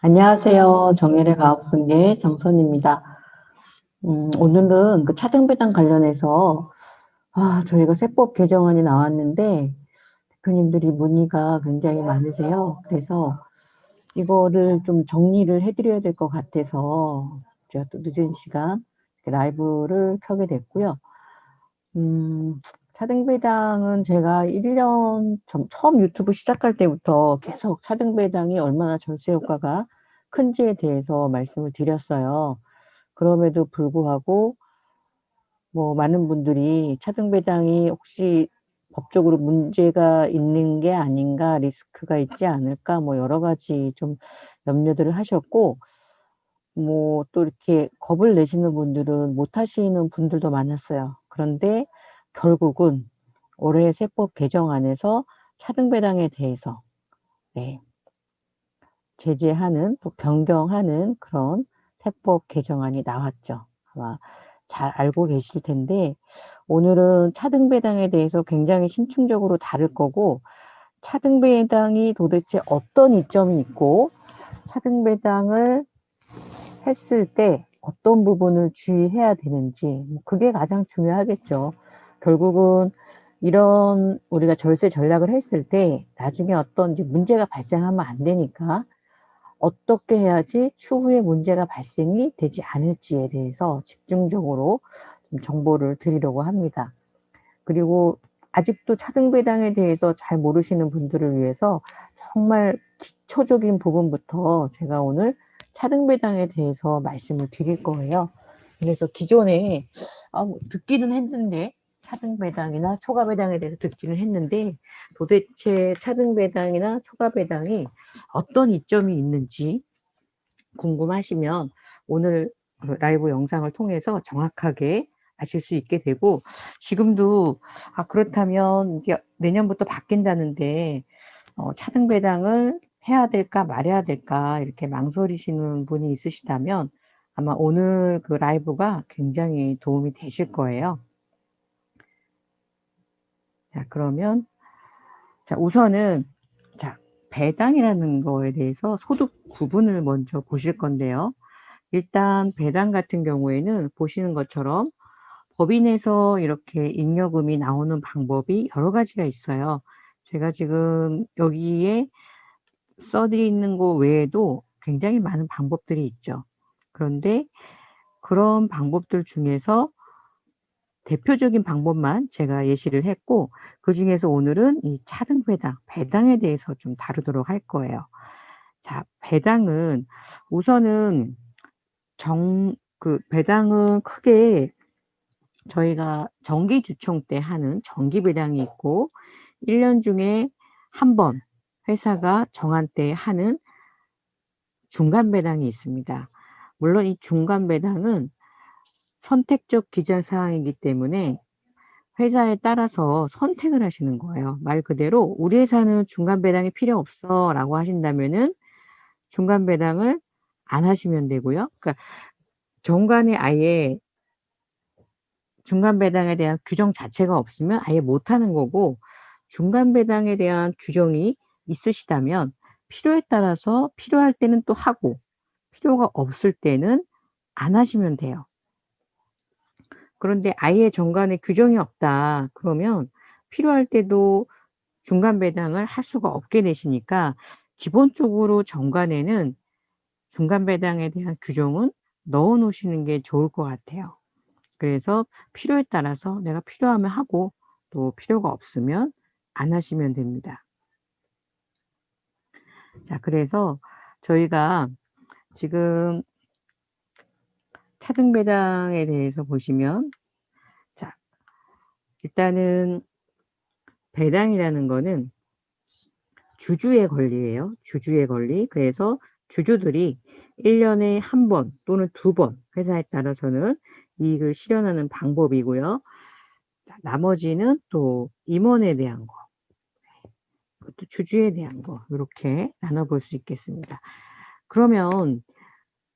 안녕하세요. 정일의 가업승계 정선입니다. 오늘은 그 차등배당 관련해서 저희가 세법 개정안이 나왔는데 대표님들이 문의가 굉장히 많으세요. 그래서 이거를 좀 정리를 해드려야 될 것 같아서 제가 또 늦은 시간 이렇게 라이브를 켜게 됐고요. 차등배당은 제가 1년 처음 유튜브 시작할 때부터 계속 차등배당이 얼마나 절세 효과가 큰지에 대해서 말씀을 드렸어요. 그럼에도 불구하고 뭐 많은 분들이 차등배당이 혹시 법적으로 문제가 있는 게 아닌가, 리스크가 있지 않을까, 뭐 여러 가지 좀 염려들을 하셨고, 뭐 또 이렇게 겁을 내시는 분들은 못 하시는 분들도 많았어요. 그런데 결국은 올해 세법 개정안에서 차등배당에 대해서 네, 제재하는 또 변경하는 그런 세법 개정안이 나왔죠. 아마 잘 알고 계실 텐데 오늘은 차등배당에 대해서 굉장히 신중적으로 다룰 거고, 차등배당이 도대체 어떤 이점이 있고 차등배당을 했을 때 어떤 부분을 주의해야 되는지, 그게 가장 중요하겠죠. 결국은 이런 우리가 절세 전략을 했을 때 나중에 어떤 이제 문제가 발생하면 안 되니까 어떻게 해야지 추후에 문제가 발생이 되지 않을지에 대해서 집중적으로 좀 정보를 드리려고 합니다. 그리고 아직도 차등배당에 대해서 잘 모르시는 분들을 위해서 정말 기초적인 부분부터 제가 오늘 차등배당에 대해서 말씀을 드릴 거예요. 그래서 기존에 듣기는 했는데 차등배당이나 초과배당에 대해서 듣기는 했는데 도대체 차등배당이나 초과배당이 어떤 이점이 있는지 궁금하시면 오늘 라이브 영상을 통해서 정확하게 아실 수 있게 되고, 지금도 그렇다면 이제 내년부터 바뀐다는데 차등배당을 해야 될까 말아야 될까 이렇게 망설이시는 분이 있으시다면 아마 오늘 그 라이브가 굉장히 도움이 되실 거예요. 자, 그러면 우선은 배당이라는 거에 대해서 소득 구분을 먼저 보실 건데요. 일단 배당 같은 경우에는 보시는 것처럼 법인에서 이렇게 잉여금이 나오는 방법이 여러 가지가 있어요. 제가 지금 여기에 써드리 있는 거 외에도 굉장히 많은 방법들이 있죠. 그런데 그런 방법들 중에서 대표적인 방법만 제가 예시를 했고, 그중에서 오늘은 이 차등배당, 배당에 대해서 좀 다루도록 할 거예요. 자, 배당은 우선은 배당은 크게 저희가 정기주총 때 하는 정기배당이 있고, 1년 중에 한 번 회사가 정한 때에 하는 중간배당이 있습니다. 물론 이 중간배당은 선택적 기재사항이기 때문에 회사에 따라서 선택을 하시는 거예요. 말 그대로 "우리 회사는 중간배당이 필요 없어 라고 하신다면은 중간배당을 안 하시면 되고요. 그러니까 정관에 아예 중간배당에 대한 규정 자체가 없으면 아예 못하는 거고, 중간배당에 대한 규정이 있으시다면 필요에 따라서 필요할 때는 또 하고 필요가 없을 때는 안 하시면 돼요. 그런데 아예 정관에 규정이 없다 그러면 필요할 때도 중간배당을 할 수가 없게 되시니까, 기본적으로 정관에는 중간배당에 대한 규정은 넣어 놓으시는 게 좋을 것 같아요. 그래서 필요에 따라서 내가 필요하면 하고 또 필요가 없으면 안 하시면 됩니다. 자, 그래서 저희가 지금 차등배당에 대해서 보시면, 자, 일단은 배당이라는 거는 주주의 권리예요. 주주의 권리. 그래서 주주들이 1년에 한 번 또는 두 번 회사에 따라서는 이익을 실현하는 방법이고요. 자, 나머지는 또 임원에 대한 거, 그것도 주주에 대한 거, 요렇게 나눠 볼 수 있겠습니다. 그러면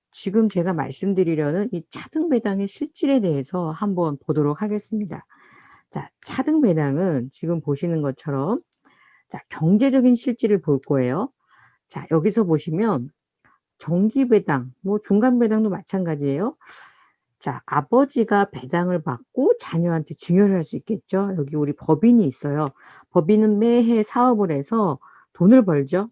지금 제가 말씀드리려는 이 차등배당의 실질에 대해서 한번 보도록 하겠습니다. 자, 차등배당은 지금 보시는 것처럼 경제적인 실질을 볼 거예요. 자, 여기서 보시면 정기 배당, 뭐 중간 배당도 마찬가지예요. 자, 아버지가 배당을 받고 자녀한테 증여를 할 수 있겠죠. 여기 우리 법인이 있어요. 법인은 매해 사업을 해서 돈을 벌죠.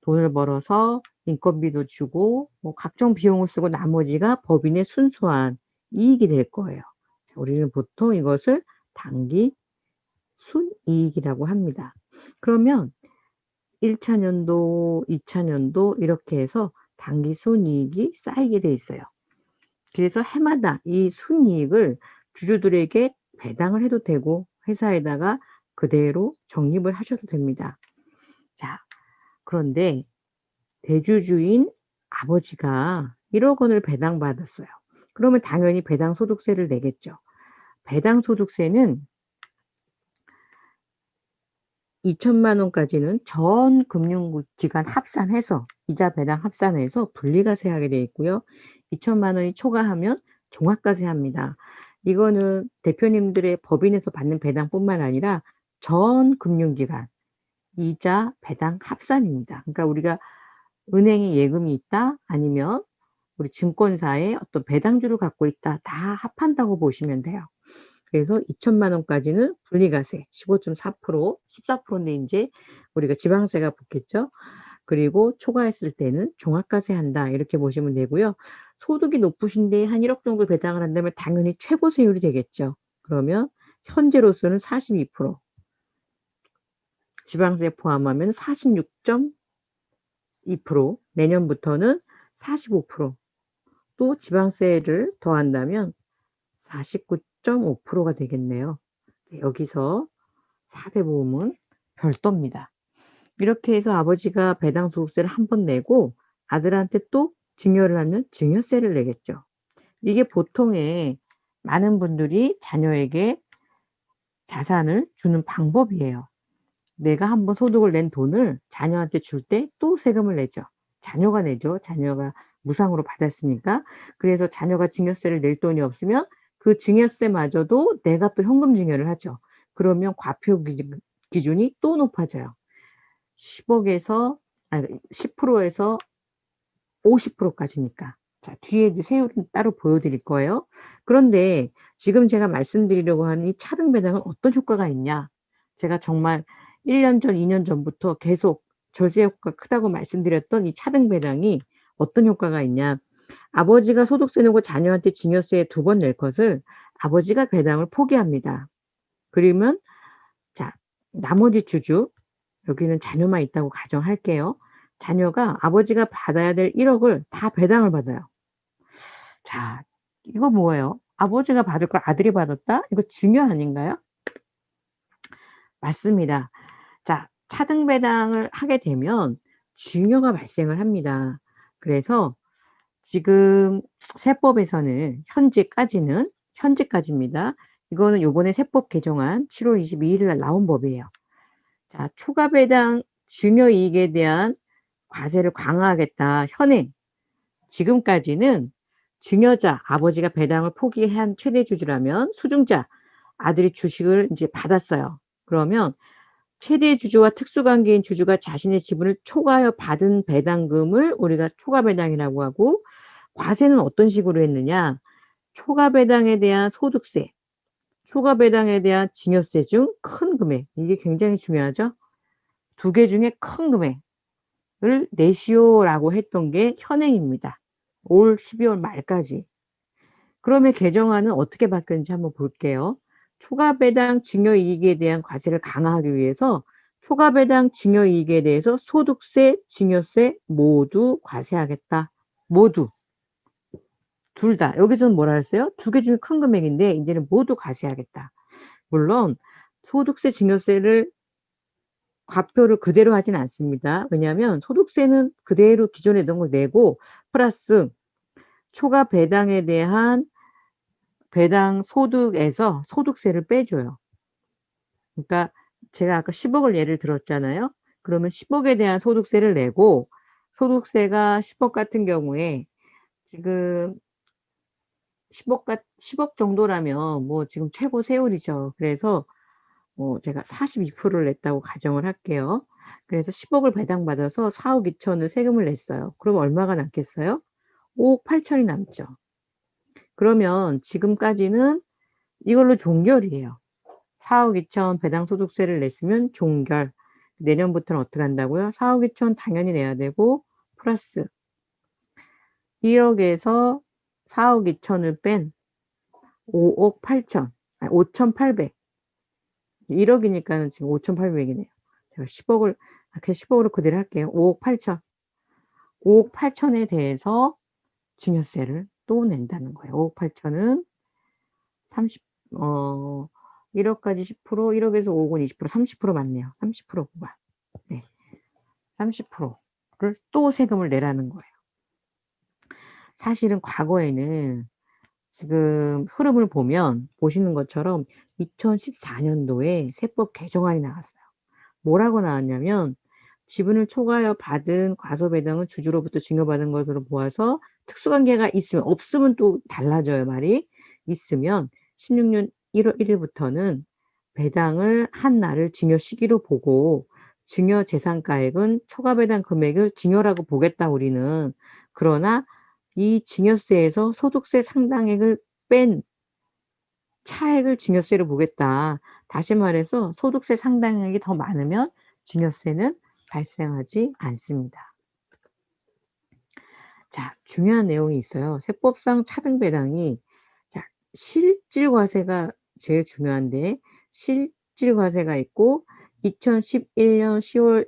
돈을 벌어서 인건비도 주고 뭐 각종 비용을 쓰고 나머지가 법인의 순수한 이익이 될 거예요. 우리는 보통 이것을 단기 순이익이라고 합니다. 그러면 1 차 년도, 2 차 년도 이렇게 해서 단기 순이익이 쌓이게 돼 있어요. 그래서 해마다 이 순이익을 주주들에게 배당을 해도 되고 회사에다가 그대로 적립을 하셔도 됩니다. 자, 그런데 대주주인 아버지가 1억 원을 배당받았어요. 그러면 당연히 배당소득세를 내겠죠. 배당소득세는 2천만 원까지는 전 금융기관 합산해서 이자 배당 합산해서 분리과세하게 되어 있고요. 2천만 원이 초과하면 종합과세합니다. 이거는 대표님들의 법인에서 받는 배당뿐만 아니라 전 금융기관 이자 배당 합산입니다. 그러니까 우리가 은행에 예금이 있다 아니면 우리 증권사에 어떤 배당주를 갖고 있다 다 합한다고 보시면 돼요. 그래서 2천만 원까지는 분리과세 15.4% 14%인데 인제 우리가 지방세가 붙겠죠. 그리고 초과했을 때는 종합과세한다 이렇게 보시면 되고요. 소득이 높으신데 한 1억 정도 배당을 한다면 당연히 최고세율이 되겠죠. 그러면 현재로서는 42% 지방세 포함하면 46.2% 내년부터는 45% 또 지방세를 더한다면 49.5%가 되겠네요. 여기서 4대 보험은 별도입니다. 이렇게 해서 아버지가 배당소득세를 한 번 내고 아들한테 또 증여를 하면 증여세를 내겠죠. 이게 보통의 많은 분들이 자녀에게 자산을 주는 방법이에요. 내가 한 번 소득을 낸 돈을 자녀한테 줄 때 또 세금을 내죠. 자녀가 내죠. 자녀가 무상으로 받았으니까. 그래서 자녀가 증여세를 낼 돈이 없으면 그 증여세마저도 내가 또 현금 증여를 하죠. 그러면 과표 기준이 또 높아져요. 10억 에서 아니 10% 에서 50% 까지니까. 자, 뒤에 이제 세율은 따로 보여 드릴 거예요. 그런데 지금 제가 말씀드리려고 하는 이 차등 배당은 어떤 효과가 있냐? 제가 정말 1년 전, 2년 전부터 계속 절세 효과가 크다고 말씀드렸던 이 차등 배당이 어떤 효과가 있냐? 아버지가 소득세 내고 자녀한테 증여세 2번 낼 것을 아버지가 배당을 포기합니다. 그러면 자, 나머지 주주 여기는 자녀만 있다고 가정할게요. 자녀가 아버지가 받아야 될 1억을 다 배당을 받아요. 자, 이거 뭐예요? 아버지가 받을 걸 아들이 받았다? 이거 증여 아닌가요? 맞습니다. 자, 차등 배당을 하게 되면 증여가 발생을 합니다. 그래서 지금 세법에서는 현재까지입니다. 이거는 요번에 세법 개정안 7월 22일 날 나온 법이에요. 자, 초과 배당 증여 이익에 대한 과세를 강화하겠다. 현행 지금까지는 증여자 아버지가 배당을 포기한 최대 주주라면 수증자 아들이 주식을 인제 받았어요. 그러면 최대 주주와 특수관계인 주주가 자신의 지분을 초과하여 받은 배당금을 우리가 초과 배당이라고 하고 과세는 어떤 식으로 했느냐. 초과 배당에 대한 소득세, 초과 배당에 대한 증여세 중 큰 금액 이게 굉장히 중요하죠. 2개 중에 큰 금액을 내시오라고 했던 게 현행입니다. 올 12월 말까지. 그러면 개정안은 어떻게 바뀌었는지 한번 볼게요. 초과 배당 증여이익에 대한 과세를 강화하기 위해서 초과 배당 증여이익에 대해서 소득세, 증여세 모두 과세하겠다. 모두. 둘 다. 여기서는 뭐라 그랬어요? 2개 중에 큰 금액인데 인제는 모두 과세하겠다. 물론 소득세, 증여세를 과표를 그대로 하진 않습니다. 왜냐하면 소득세는 그대로 기존에 있던 걸 내고 플러스 초과 배당에 대한 배당 소득에서 소득세를 빼줘요. 그러니까 제가 아까 10억을 예를 들었잖아요. 그러면 10억에 대한 소득세를 내고 소득세가 10억 같은 경우에 지금 10억 정도라면 뭐 지금 최고 세율이죠. 그래서 제가 42%를 냈다고 가정을 할게요. 그래서 10억을 배당받아서 4억 2천을 세금을 냈어요. 그럼 얼마가 남겠어요? 5억 8천이 남죠. 그러면 지금까지는 이걸로 종결이에요. 4억 2천 배당 소득세를 냈으면 종결. 내년부터는 어떻게 한다고요? 4억 2천 당연히 내야 되고 플러스 1억에서 4억 2천을 뺀 5억 8천, 아니 5,800. 1억이니까는 지금 5,800이네요. 제가 10억을 그냥 10억으로 그대로 할게요. 5억 8천. 5억 8천에 대해서 증여세를 또 낸다는 거예요. 5억 8천은 30 1억까지 10%, 1억에서 5억은 20%, 30% 맞네요. 30% 구간. 네. 30%를 또 세금을 내라는 거예요. 사실은 과거에는 지금 흐름을 보면 보시는 것처럼 2014년도에 세법 개정안이 나왔어요. 뭐라고 나왔냐면 지분을 초과하여 받은 과소배당은 주주로부터 증여받은 것으로 보아서 특수관계가 있으면, 없으면 또 달라져요 말이. 있으면 16년 1월 1일부터는 배당을 한 날을 증여 시기로 보고 증여 재산가액은 초과배당 금액을 증여라고 보겠다 우리는. 그러나 이 증여세에서 소득세 상당액을 뺀 차액을 증여세로 보겠다. 다시 말해서 소득세 상당액이 더 많으면 증여세는 발생하지 않습니다. 자, 중요한 내용이 있어요. 세법상 차등배당이, 자, 실질과세가 제일 중요한데, 실질과세가 있고 2011년 10월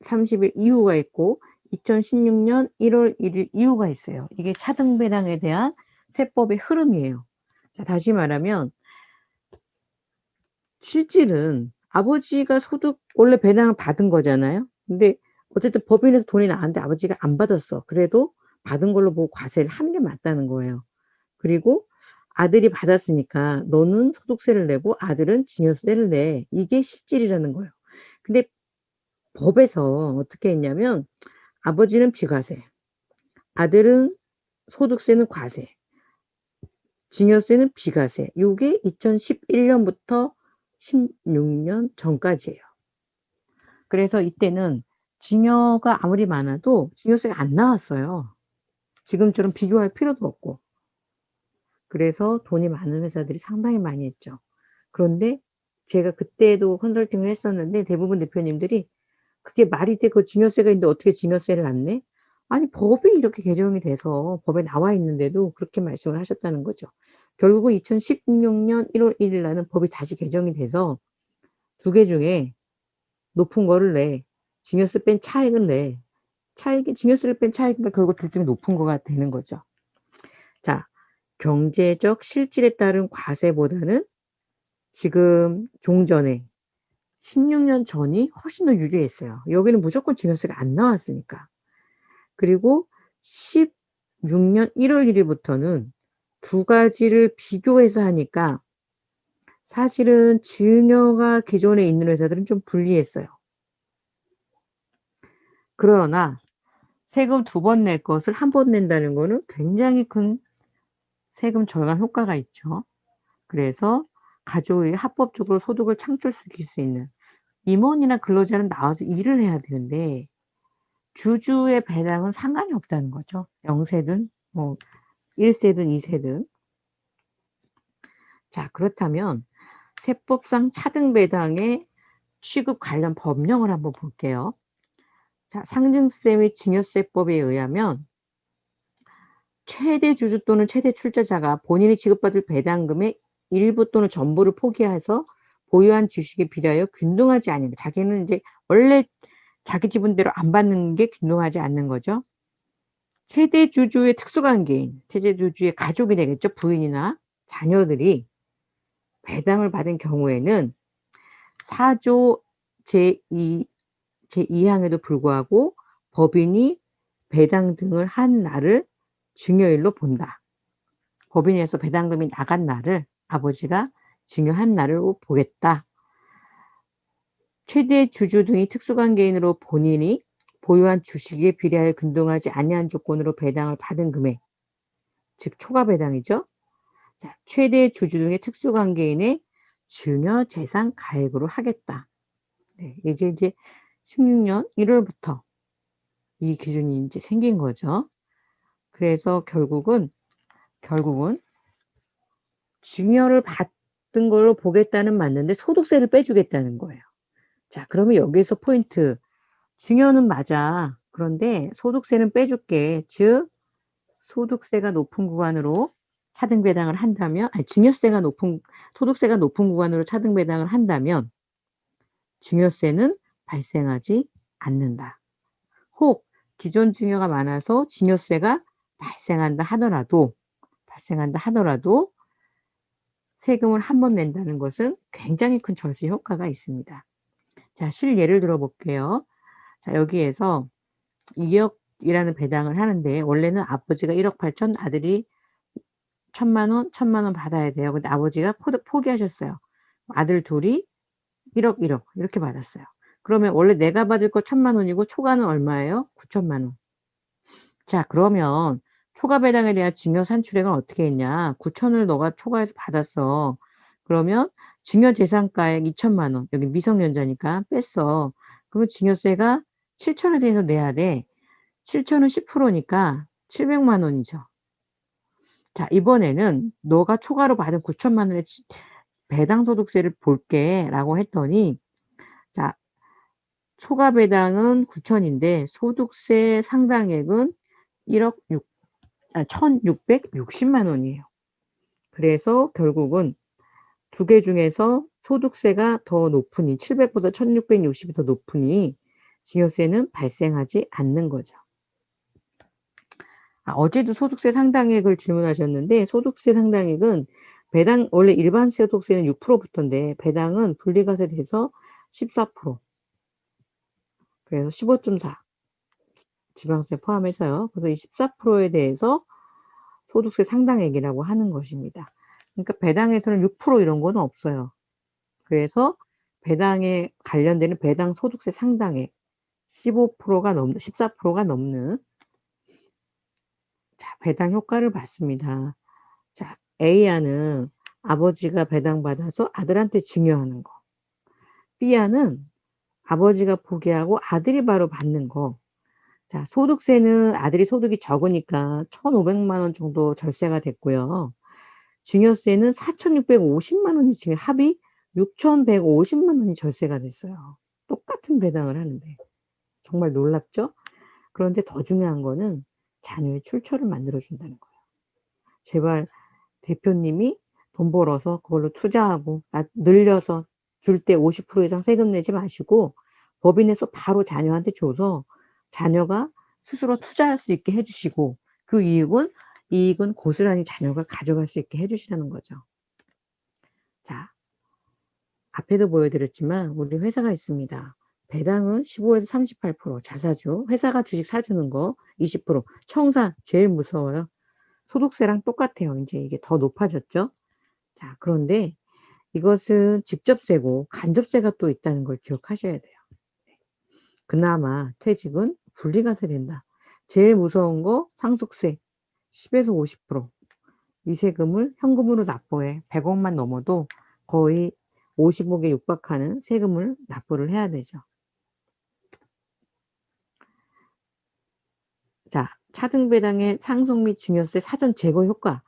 30일 이후가 있고 2016년 1월 1일 이후가 있어요. 이게 차등배당에 대한 세법의 흐름이에요. 자, 다시 말하면 실질은 아버지가 소득 원래 배당을 받은 거잖아요. 근데 어쨌든 법인에서 돈이 나왔는데 아버지가 안 받았어. 그래도 받은 걸로 보고 과세를 하는 게 맞다는 거예요. 그리고 아들이 받았으니까 너는 소득세를 내고 아들은 증여세를 내. 이게 실질이라는 거예요. 근데 법에서 어떻게 했냐면 아버지는 비과세, 아들은 소득세는 과세, 증여세는 비과세. 요게 2011년부터 16년 전까지예요. 그래서 이때는 증여가 아무리 많아도 증여세가 안 나왔어요. 지금처럼 비교할 필요도 없고. 그래서 돈이 많은 회사들이 상당히 많이 했죠. 그런데 제가 그때도 컨설팅을 했었는데 대부분 대표님들이 "그게 말이 돼? 그 증여세가 있는데 어떻게 증여세를 안 내?" 아니 법이 이렇게 개정이 돼서 법에 나와 있는데도 그렇게 말씀을 하셨다는 거죠. 결국은 2016년 1월 1일 날은 법이 다시 개정이 돼서 두 개 중에 높은 거를 내. 증여세 뺀 차액을 내. 차익이 증여세를 뺀 차익이니까 결국 둘 중에 높은 거가 되는 거죠. 자, 경제적 실질에 따른 과세보다는 지금 종전에 16년 전이 훨씬 더 유리했어요. 여기는 무조건 증여세가 안 나왔으니까. 그리고 16년 1월 1일부터는 두 가지를 비교해서 하니까 사실은 증여가 기존에 있는 회사들은 좀 불리했어요. 그러나 세금 두 번 낼 것을 한 번 낸다는 거는 굉장히 큰 세금 절감 효과가 있죠. 그래서 가족이 합법적으로 소득을 창출시킬 수 있는, 임원이나 근로자는 나와서 일을 해야 되는데 주주의 배당은 상관이 없다는 거죠. 0세든 뭐 1세든 2세든. 자, 그렇다면 세법상 차등배당의 취급 관련 법령을 한번 볼게요. 자, 상증세 및 증여세법에 의하면 최대 주주 또는 최대 출자자가 본인이 지급받을 배당금의 일부 또는 전부를 포기해서 보유한 주식에 비례하여 균등하지 않으면, 자기는 이제 원래 자기 지분대로 안 받는 게 균등하지 않는 거죠. 최대 주주의 특수관계인, 최대 주주의 가족이 되겠죠. 부인이나 자녀들이 배당을 받은 경우에는 4조 제2 제2항에도 불구하고 법인이 배당 등을 한 날을 증여일로 본다. 법인에서 배당금이 나간 날을 아버지가 증여한 날로 보겠다. 최대 주주 등이 특수관계인으로 본인이 보유한 주식에 비례하여 균등하지 아니한 조건으로 배당을 받은 금액, 즉 초과배당이죠. 자, 최대 주주 등의 특수관계인의 증여재산 가액으로 하겠다. 네, 이게 이제 16년 1월부터 이 기준이 이제 생긴 거죠. 그래서 결국은 증여를 받은 걸로 보겠다는 맞는데 소득세를 빼주겠다는 거예요. 자, 그러면 여기에서 포인트. 증여는 맞아. 그런데 소득세는 빼줄게. 즉 소득세가 높은 구간으로 차등 배당을 한다면, 소득세가 높은 구간으로 차등 배당을 한다면 증여세는 발생하지 않는다. 혹 기존 증여가 많아서 증여세가 발생한다 하더라도 세금을 한 번 낸다는 것은 굉장히 큰 절세 효과가 있습니다. 자, 실예를 들어볼게요. 자, 여기에서 2억이라는 배당을 하는데 원래는 아버지가 1억 8천, 아들이 1,000만 원 받아야 돼요. 근데 아버지가 포기하셨어요. 아들 둘이 1억 이렇게 받았어요. 그러면 원래 내가 받을 거 1,000만 원이고 초과는 얼마예요? 9천만 원. 자, 그러면 초과 배당에 대한 증여 산출액은 어떻게 했냐? 9천을 너가 초과해서 받았어. 그러면 증여 재산가액 2천만 원. 여기 미성년자니까 뺐어. 그러면 증여세가 7천에 대해서 내야 돼. 7천은 10%니까 700만 원이죠. 자, 이번에는 너가 초과로 받은 9천만 원의 배당 소득세를 볼게라고 했더니, 자, 초과 배당은 9천인데 소득세 상당액은 1,660만 원이에요. 그래서 결국은 두 개 중에서 소득세가 더 높으니 700보다 1,660이 더 높으니 증여세는 발생하지 않는 거죠. 어제도 소득세 상당액을 질문하셨는데 소득세 상당액은 배당 원래 일반 소득세는 6%부터인데 배당은 분리과세 돼서 14%. 그래서 15.4 지방세 포함해서요. 그래서 이 14%에 대해서 소득세 상당액이라고 하는 것입니다. 그러니까 배당에서는 6% 이런 거는 없어요. 그래서 배당에 관련되는 배당 소득세 상당액 14%가 넘는 자, 배당 효과를 봤습니다. 자, A안은 아버지가 배당받아서 아들한테 증여하는 거. B안은 아버지가 포기하고 아들이 바로 받는 거. 자, 소득세는 아들이 소득이 적으니까 1,500만 원 정도 절세가 됐고요. 증여세는 4,650만 원이 지금 합이 6,150만 원이 절세가 됐어요. 똑같은 배당을 하는데. 정말 놀랍죠? 그런데 더 중요한 거는 자녀의 출처를 만들어준다는 거예요. 제발 대표님이 돈 벌어서 그걸로 투자하고 늘려서 줄 때 50% 이상 세금 내지 마시고 법인에서 바로 자녀한테 줘서 자녀가 스스로 투자할 수 있게 해 주시고 그 이익은 고스란히 자녀가 가져갈 수 있게 해 주시라는 거죠. 자, 앞에도 보여드렸지만 우리 회사가 있습니다. 배당은 15에서 38%, 자사주, 회사가 주식 사주는 거 20%, 청사 제일 무서워요. 소득세랑 똑같아요. 이제 이게 더 높아졌죠. 자, 그런데 이것은 직접세고 간접세가 또 있다는 걸 기억하셔야 돼요. 그나마 퇴직은 분리과세 된다. 제일 무서운 거 상속세 10에서 50%. 이 세금을 현금으로 납부해 100억만 넘어도 거의 50억에 육박하는 세금을 납부를 해야 되죠. 자, 차등 배당의 상속 및 증여세 사전 제거 효과.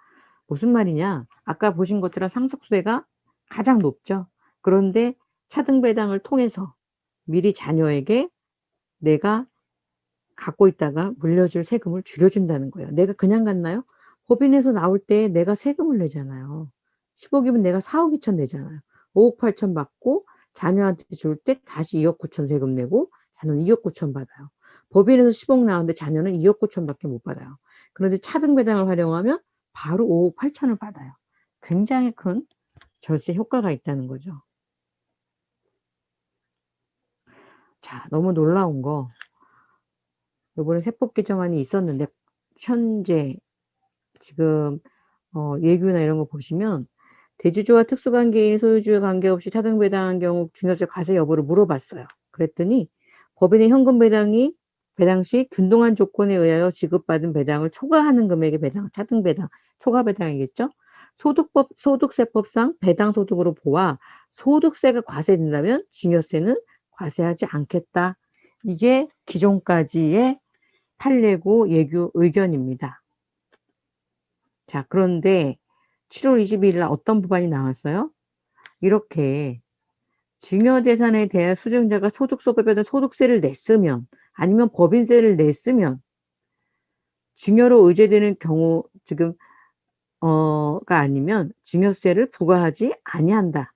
무슨 말이냐? 아까 보신 것처럼 상속세가 가장 높죠. 그런데 차등 배당을 통해서 미리 자녀에게 내가 갖고 있다가 물려줄 세금을 줄여준다는 거예요. 내가 그냥 갔나요? 법인에서 나올 때 내가 세금을 내잖아요. 10억이면 내가 4억 2천 내잖아요. 5억 8천 받고 자녀한테 줄 때 다시 2억 9천 세금 내고 자녀는 2억 9천 받아요. 법인에서 10억 나오는데 자녀는 2억 9천 밖에 못 받아요. 그런데 차등 배당을 활용하면 바로 5억 8천을 받아요. 굉장히 큰 절세 효과가 있다는 거죠. 자, 너무 놀라운 거. 요번에 세법 개정안이 있었는데 현재 지금 예규나 이런 거 보시면 대주주와 특수관계인 소유주에 관계없이 차등 배당한 경우 증여세 과세 여부를 물어봤어요. 그랬더니 법인의 현금 배당 시 균등한 조건에 의하여 지급받은 배당을 초과하는 금액의 배당, 차등 배당, 초과 배당이겠죠. 소득세법상 배당 소득으로 보아 소득세가 과세된다면 증여세는 과세하지 않겠다. 이게 기존까지의 판례고 예규 의견입니다. 자, 그런데 7월 22일 날 어떤 법안이 나왔어요? 이렇게 증여재산에 대한 수증자가 소득소득에다 소득세를 냈으면 아니면 법인세를 냈으면 증여로 의제되는 경우 지금 가 아니면 증여세를 부과하지 아니한다.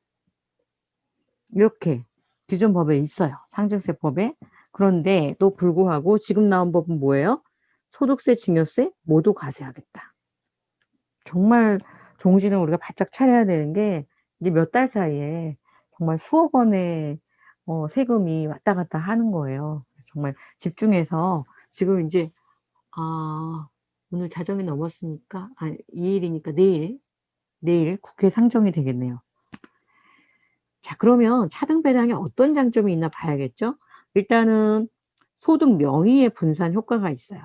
이렇게 기존 법에 있어요. 상증세법에. 그런데 또 불구하고 지금 나온 법은 뭐예요? 소득세, 증여세 모두 과세하겠다. 정말 정신을 우리가 바짝 차려야 되는 게 이제 몇 달 사이에 정말 수억 원의 세금이 왔다 갔다 하는 거예요. 정말 집중해서 지금 인제 오늘 자정이 넘었으니까 2 일이니까 내일 국회 상정이 되겠네요. 자, 그러면 차등 배당에 어떤 장점이 있나 봐야겠죠? 일단은 소득 명의의 분산 효과가 있어요.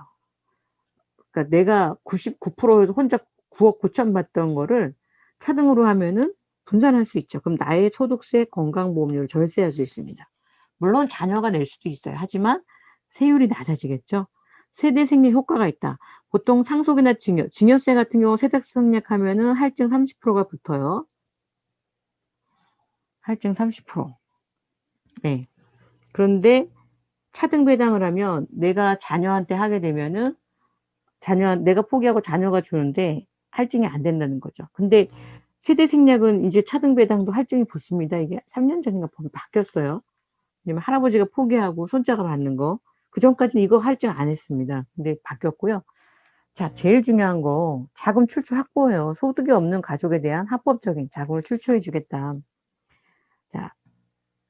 그러니까 내가 99% 에서 혼자 9억 9천 받던 거를 차등으로 하면은 분산할 수 있죠. 그럼 나의 소득세, 건강보험료를 절세할 수 있습니다. 물론 자녀가 낼 수도 있어요. 하지만 세율이 낮아지겠죠. 세대 생략 효과가 있다. 보통 상속이나 증여세 같은 경우 세대 생략하면은 할증 30%가 붙어요. 할증 30%. 네. 그런데 차등 배당을 하면 내가 자녀한테 하게 되면은 내가 포기하고 자녀가 주는데 할증이 안 된다는 거죠. 근데 세대 생략은 이제 차등 배당도 할증이 붙습니다. 이게 3년 전인가 법이 바뀌었어요. 왜냐면 할아버지가 포기하고 손자가 받는 거. 그전까지는 이거 할증 안 했습니다. 근데 바뀌었고요. 자, 제일 중요한 거 자금 출처 확보예요. 소득이 없는 가족에 대한 합법적인 자금을 출처해 주겠다. 자,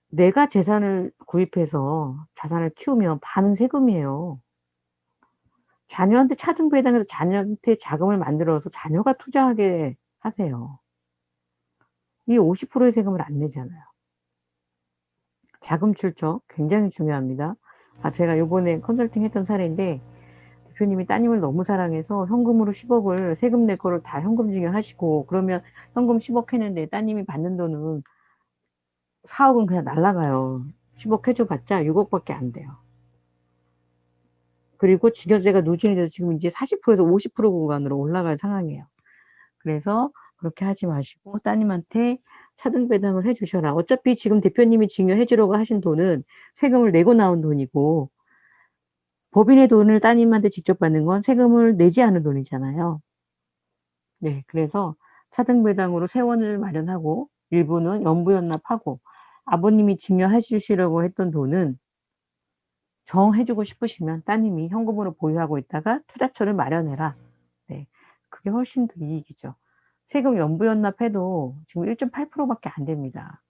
내가 재산을 구입해서 자산을 키우면 반은 세금이에요. 자녀한테 차등 배당해서 자녀한테 자금을 만들어서 자녀가 투자하게 하세요. 이 50%의 세금을 안 내잖아요. 자금 출처 굉장히 중요합니다. 제가 요번에 컨설팅 했던 사례인데 대표님이 따님을 너무 사랑해서 현금으로 10억을 세금 낼 거를 다 현금 증여하시고 그러면 현금 10억 했는데 따님이 받는 돈은 4억은 그냥 날라가요. 10억 해줘 봤자 6억 밖에 안 돼요. 그리고 증여세가 누진이 돼서 지금 이제 40%에서 50% 구간으로 올라갈 상황이에요. 그래서 그렇게 하지 마시고 따님한테 차등 배당을 해 주셔라. 어차피 지금 대표님이 증여해 주려고 하신 돈은 세금을 내고 나온 돈이고 법인의 돈을 따님한테 직접 받는 건 세금을 내지 않은 돈이잖아요. 네. 그래서 차등 배당으로 세원을 마련하고 일부는 연부연납하고 아버님이 증여해 주시려고 했던 돈은 정해 주고 싶으시면 따님이 현금으로 보유하고 있다가 투자처를 마련해라. 네. 그게 훨씬 더 이익이죠. 세금 연부연납해도 지금 1.8% 밖에 안 됩니다.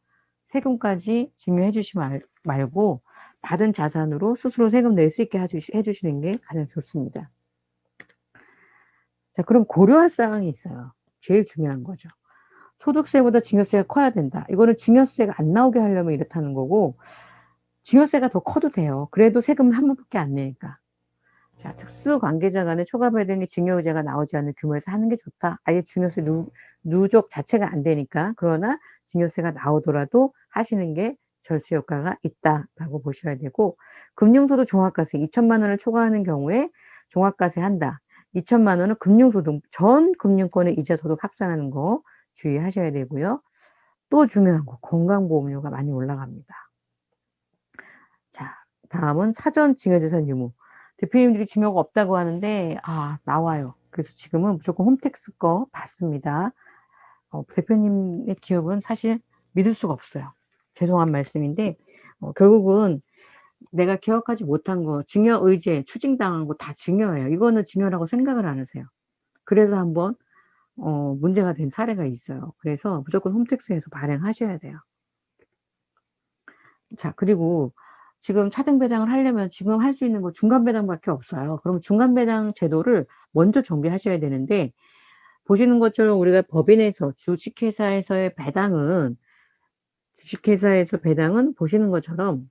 세금까지 증여해 주시지 말고 받은 자산으로 스스로 세금 낼 수 있게 해 주시는 게 가장 좋습니다. 자, 그럼 고려할 사항이 있어요. 제일 중요한 거죠. 소득세보다 증여세가 커야 된다. 이거는 증여세가 안 나오게 하려면 이렇다는 거고 증여세가 더 커도 돼요. 그래도 세금을 한 번밖에 안 내니까. 자, 특수관계자 간의 초과 배당의 증여의제가 나오지 않는 규모에서 하는 게 좋다. 아예 증여세 누적 자체가 안 되니까. 그러나 증여세가 나오더라도 하시는 게 절세 효과가 있다라고 보셔야 되고 금융소득 종합과세 2천만 원을 초과하는 경우에 종합과세 한다. 2천만 원은 금융소득 전 금융권의 이자 소득 합산하는 거 주의하셔야 되고요. 또 중요한 거 건강보험료가 많이 올라갑니다. 자, 다음은 사전 증여재산 유무. 대표님들이 증여가 없다고 하는데 나와요. 그래서 지금은 무조건 홈택스 거 받습니다. 대표님의 기업은 사실 믿을 수가 없어요. 죄송한 말씀인데 결국은 내가 기억하지 못한 거 증여 의제 추징당한 거 다 증여예요. 이거는 증여라고 생각을 안 하세요. 그래서 한번 문제가 된 사례가 있어요. 그래서 무조건 홈택스에서 발행하셔야 돼요. 자, 그리고 지금 차등 배당을 하려면 지금 할 수 있는 거 중간 배당밖에 없어요. 그럼 중간 배당 제도를 먼저 정비하셔야 되는데 보시는 것처럼 우리가 법인에서 주식회사에서의 배당은 보시는 것처럼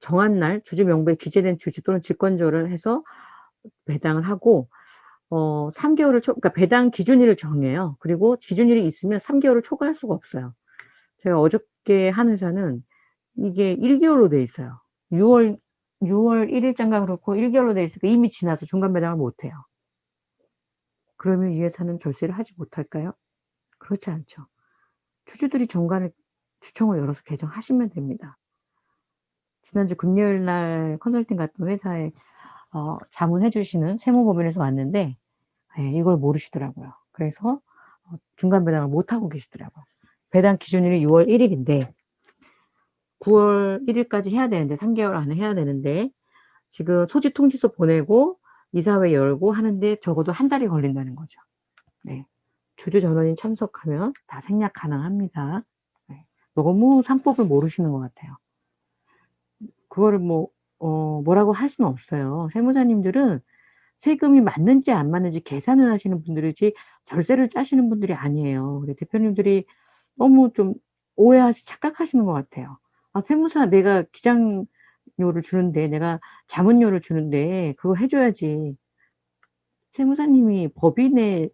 정한 날 주주 명부에 기재된 주주 또는 직권자를 해서 배당을 하고 3 개월을 그러니까 배당 기준일을 정해요. 그리고 기준일이 있으면 3 개월을 초과할 수가 없어요. 제가 어저께 한 회사는 이게 1 개월로 돼 있어요. 6월 6월 1일자인가 그렇고 1개월로 돼 있으니까 이미 지나서 중간 배당을 못 해요. 그러면 이 회사는 절세를 하지 못할까요? 그렇지 않죠. 주주들이 주총을 열어서 개정하시면 됩니다. 지난주 금요일 날 컨설팅 갔던 회사에 자문해 주시는 세무법인에서 왔는데 이걸 모르시더라고요. 그래서 중간 배당을 못하고 계시더라고요. 배당 기준일이 6월 1일인데 9월 1일까지 해야 되는데 3개월 안에 해야 되는데 지금 소집 통지서 보내고 이사회 열고 하는데 적어도 한 달이 걸린다는 거죠. 네. 주주 전원이 참석하면 다 생략 가능합니다. 네. 너무 상법을 모르시는 것 같아요. 그거를 뭐라고 할 수는 없어요. 세무사님들은 세금이 맞는지 안 맞는지 계산을 하시는 분들이지 절세를 짜시는 분들이 아니에요. 우리 대표님들이 너무 좀 착각하시는 것 같아요. 세무사 내가 기장료를 주는데 내가 자문료를 주는데 그거 해줘야지. 세무사님이 법인에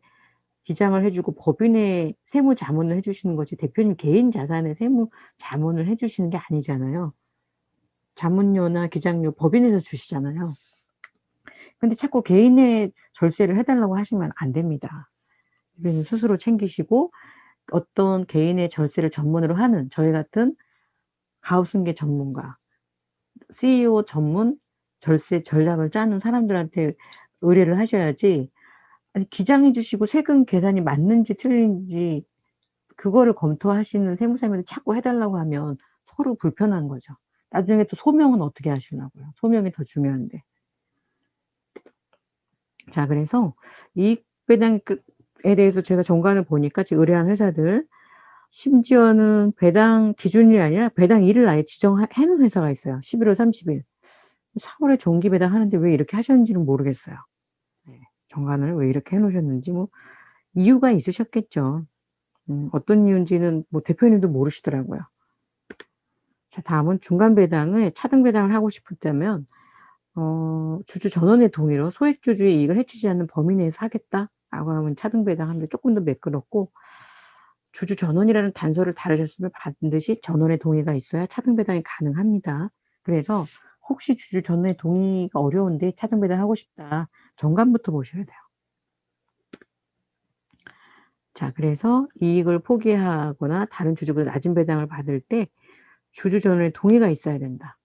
기장을 해주고 법인에 세무 자문을 해주시는 거지 대표님 개인 자산에 세무 자문을 해주시는 게 아니잖아요. 자문료나 기장료 법인에서 주시잖아요. 근데 자꾸 개인의 절세를 해달라고 하시면 안 됩니다. 대표님 스스로 챙기시고 어떤 개인의 절세를 전문으로 하는 저희 같은 가업승계 전문가, CEO 전문 절세 전략을 짜는 사람들한테 의뢰를 하셔야지 아니 기장해 주시고 세금 계산이 맞는지 틀린지 그거를 검토하시는 세무사님한테 자꾸 해 달라고 하면 서로 불편한 거죠. 나중에 또 소명은 어떻게 하시려고요. 소명이 더 중요한데. 자 그래서 이익 배당 에 대해서 제가 정관을 보니까 지금 의뢰한 회사들 심지어는 배당 기준이 아니라 배당일을 아예 지정해 놓은 회사가 있어요. 11월 30일. 4월에 정기 배당하는데 왜 이렇게 하셨는지는 모르겠어요. 네. 정관을 왜 이렇게 해 놓으셨는지 이유가 있으셨겠죠. 어떤 이유인지는 대표님도 모르시더라고요. 자 다음은 중간 배당을 차등 배당을 하고 싶다면 주주 전원의 동의로 소액 주주의 이익을 해치지 않는 범위 내에서 하겠다라고 하면 차등 배당하는데 쪼끔 더 매끄럽고 주주 전원이라는 단서를 다루셨으면 반드시 전원의 동의가 있어야 차등 배당이 가능합니다. 그래서 혹시 주주 전원의 동의가 어려운데 차등 배당하고 싶다. 정관부터 보셔야 돼요. 자 그래서 이익을 포기하거나 다른 주주보다 낮은 배당을 받을 때 주주 전원의 동의가 있어야 된다.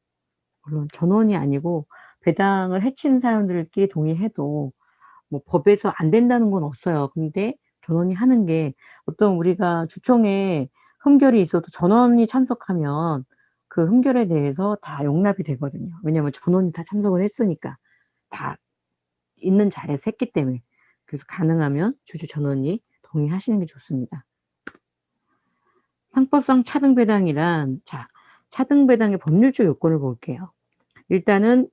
물론 전원이 아니고 배당을 해치는 사람들끼리 동의해도 법에서 안 된다는 건 없어요. 근데 전원이 하는 게 어떤 우리가 주총에 흠결이 있어도 전원이 참석하면 그 흠결에 대해서 다 용납이 되거든요. 왜냐하면 전원이 다 참석을 했으니까. 다 있는 자리에서 했기 때문에. 그래서 가능하면 주주 전원이 동의하시는 게 좋습니다. 상법상 차등 배당이란 차등 배당의 법률적 요건을 볼게요. 일단은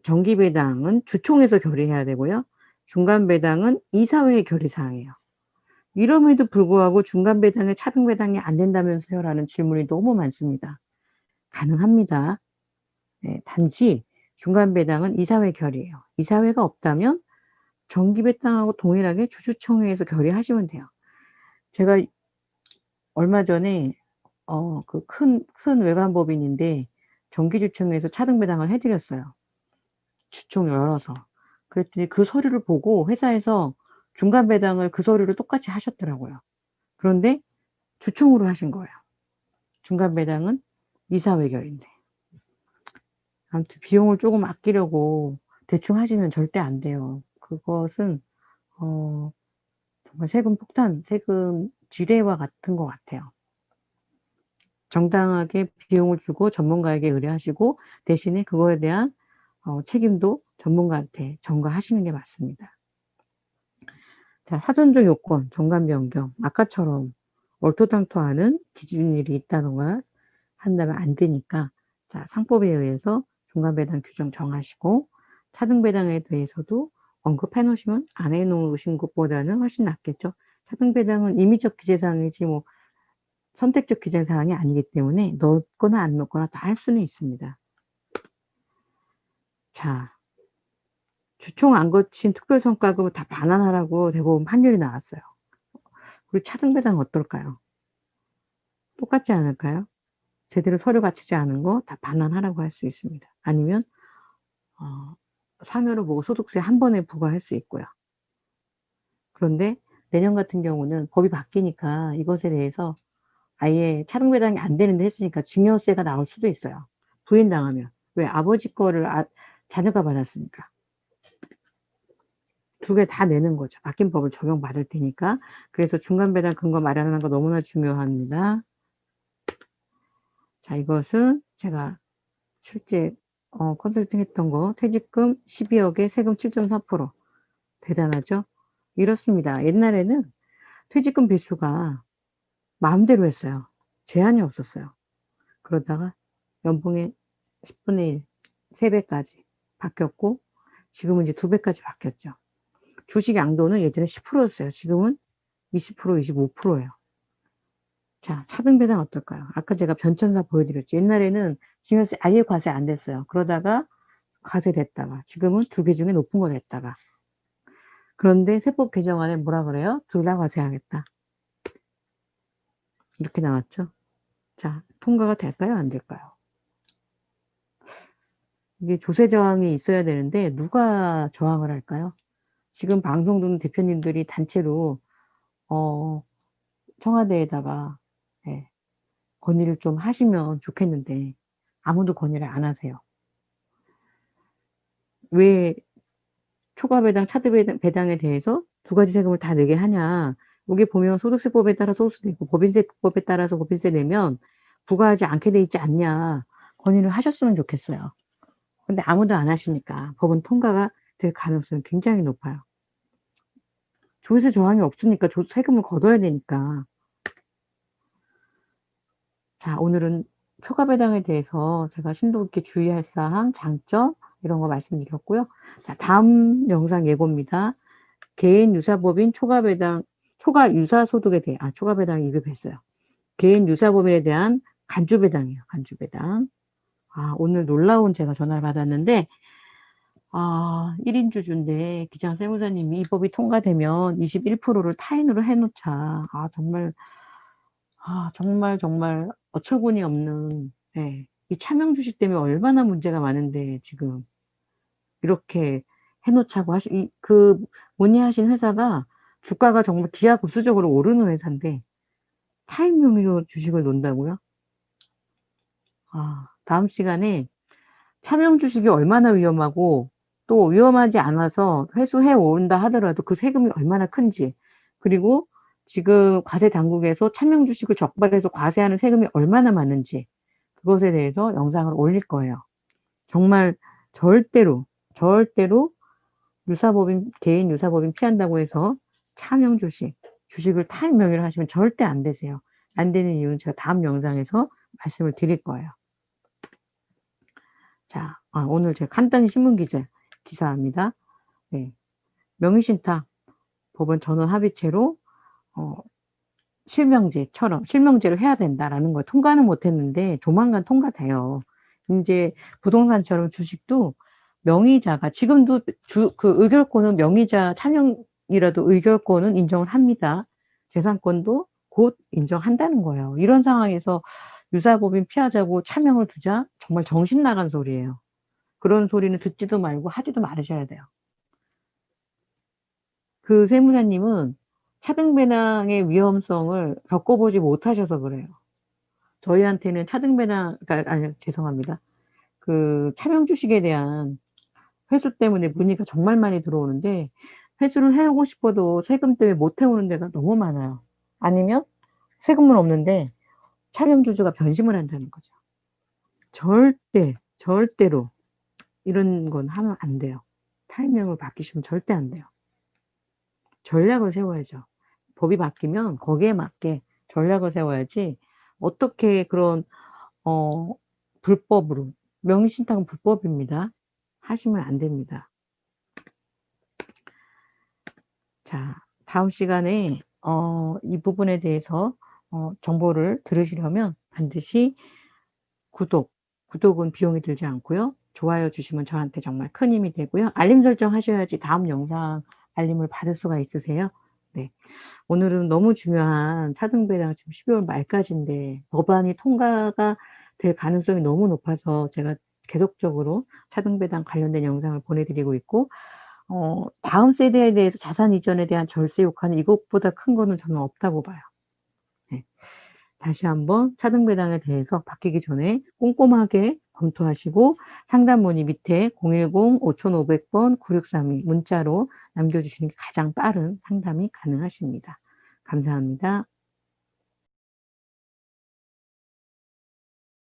정기 배당은 주총에서 결의해야 되고요. 중간 배당은 이사회의 결의 사항이에요. 이럼에도 불구하고 중간 배당에 차등 배당이 안 된다면서요? 라는 질문이 너무 많습니다. 가능합니다. 네, 단지 중간 배당은 이사회 결의예요. 이사회가 없다면 정기 배당하고 동일하게 주주총회에서 결의하시면 돼요. 제가 얼마 전에 그 큰 외관법인인데 정기주총회에서 차등 배당을 해 드렸어요. 주총 열어서. 그랬더니 그 서류를 보고 회사에서 중간 배당을 그 서류를 똑같이 하셨더라고요. 그런데 주총으로 하신 거예요. 중간 배당은 이사회 결인데. 아무튼 비용을 조금 아끼려고 대충 하시면 절대 안 돼요. 그것은 정말 세금 폭탄, 세금 지뢰와 같은 것 같아요. 정당하게 비용을 주고 전문가에게 의뢰하시고 대신에 그거에 대한 책임도 전문가한테 전가하시는 게 맞습니다. 자, 사전적 요건, 정관 변경. 아까처럼 얼토당토하는 기준일이 있다던가 한다면 안 되니까 자, 상법에 의해서 중간 배당 규정 정하시고 차등 배당에 대해서도 언급해 놓으시면 안 해 놓으신 것보다는 훨씬 낫겠죠. 차등 배당은 임의적 기재사항이지 선택적 기재사항이 아니기 때문에 넣거나 안 넣거나 다 할 수는 있습니다. 자, 주총 안 거친 특별성과금을 다 반환하라고 대법원 판결이 나왔어요. 우리 차등 배당 어떨까요? 똑같지 않을까요? 제대로 서류 갖추지 않은 거 다 반환하라고 할 수 있습니다. 아니면 상여로 보고 소득세 한 번에 부과할 수 있고요. 그런데 내년 같은 경우는 법이 바뀌니까 이것에 대해서 아예 차등 배당이 안 되는데 했으니까 증여세가 나올 수도 있어요. 부인당하면. 왜? 아버지 거를 자녀가 받았으니까. 두 개 다 내는 거죠. 바뀐 법을 적용받을 테니까. 그래서 중간 배당 근거 마련하는 거 너무나 중요합니다. 자, 이것은 제가 실제 컨설팅 했던 거, 퇴직금 12억에 세금 7.4%. 대단하죠? 이렇습니다. 옛날에는 퇴직금 배수가 마음대로 했어요. 제한이 없었어요. 그러다가 연봉의 10분의 1, 3배까지 바뀌었고, 지금은 이제 2배까지 바뀌었죠. 주식 양도는 예전에 10%였어요. 지금은 20%, 25%예요. 자, 차등 배당 어떨까요? 아까 제가 변천사 보여드렸죠. 옛날에는 증여세 아예 과세 안 됐어요. 그러다가 과세 됐다가, 지금은 2개 중에 높은 거 됐다가. 그런데 세법 개정안에 뭐라 그래요? 둘 다 과세하겠다. 이렇게 나왔죠. 자, 통과가 될까요? 안 될까요? 이게 조세 저항이 있어야 되는데 누가 저항을 할까요? 지금 방송 듣는 대표님들이 단체로 청와대에다가 건의를 좀 하시면 좋겠는데 아무도 건의를 안 하세요. 왜 초과 배당, 차등 배당에 대해서 두 가지 세금을 다 내게 하냐? 여기 보면 소득세법에 따라 소득세 내고 법인세법에 따라서 법인세 내면 부과하지 않게 돼 있지 않냐? 건의를 하셨으면 좋겠어요. 근데 아무도 안 하시니까 법은 통과가 될 가능성이 굉장히 높아요. 조세 저항이 없으니까 세금을 걷어야 되니까. 자, 오늘은 초과 배당에 대해서 제가 심도 깊게 주의할 사항, 장점 이런 거 말씀드렸고요. 자, 다음 영상 예고입니다. 개인 유사법인 초과 배당, 초과 유사소득에 대해, 초과 배당 2급했어요. 개인 유사법인에 대한 간주 배당이에요. 간주 배당. 오늘 놀라운 제가 전화를 받았는데 1인 주주인데 기장 세무사님이 이 법이 통과되면 21%를 타인으로 해놓자. 정말 어처구니 없는, 이 차명 주식 때문에 얼마나 문제가 많은데 지금 이렇게 해놓자고 문의하신 회사가 주가가 정말 기하급수적으로 오르는 회사인데 타인 명의로 주식을 논다고요? 다음 시간에 차명 주식이 얼마나 위험하고 또 위험하지 않아서 회수해 온다 하더라도 그 세금이 얼마나 큰지, 그리고 지금 과세 당국에서 차명 주식을 적발해서 과세하는 세금이 얼마나 많은지, 그것에 대해서 영상을 올릴 거예요. 정말 절대로 개인 유사법인 피한다고 해서 차명 주식을 타인 명의로 하시면 절대 안 되세요. 안 되는 이유는 제가 다음 영상에서 말씀을 드릴 거예요. 자, 오늘 제가 간단히 신문 기사입니다. 네. 명의신탁 법원 전원 합의체로 실명제를 해야 된다라는 걸 통과는 못했는데 조만간 통과돼요. 이제 부동산처럼 주식도 명의자가 지금도 그 의결권은 명의자 차명이라도 의결권은 인정을 합니다. 재산권도 곧 인정한다는 거예요. 이런 상황에서 유사법인 피하자고 차명을 두자, 정말 정신 나간 소리예요. 그런 소리는 듣지도 말고 하지도 말으셔야 돼요. 그 세무사님은 차등 배당의 위험성을 겪어보지 못하셔서 그래요. 저희한테는 차등 배당, 죄송합니다. 그 차명 주식에 대한 회수 때문에 문의가 정말 많이 들어오는데, 회수를 해오고 싶어도 세금 때문에 못 해오는 데가 너무 많아요. 아니면 세금은 없는데 차명 주주가 변심을 한다는 거죠. 절대로 이런 건 하면 안 돼요. 타임명을 바뀌시면 절대 안 돼요. 전략을 세워야죠. 법이 바뀌면 거기에 맞게 전략을 세워야지, 어떻게 그런 불법으로, 명의신탁은 불법입니다. 하시면 안 됩니다. 자, 다음 시간에 이 부분에 대해서 정보를 들으시려면 반드시 구독은 비용이 들지 않고요. 좋아요 주시면 저한테 정말 큰 힘이 되고요. 알림 설정 하셔야지 다음 영상 알림을 받을 수가 있으세요. 네. 오늘은 너무 중요한 차등 배당, 지금 12월 말까지인데 법안이 통과가 될 가능성이 너무 높아서 제가 계속적으로 차등배당 관련된 영상을 보내드리고 있고, 다음 세대에 대해서 자산 이전에 대한 절세 효과는 이것보다 큰 거는 저는 없다고 봐요. 네. 다시 한번 차등배당에 대해서 바뀌기 전에 꼼꼼하게 검토하시고 상담 문의 밑에 010-5500번 9632 문자로 남겨주시는 게 가장 빠른 상담이 가능하십니다. 감사합니다.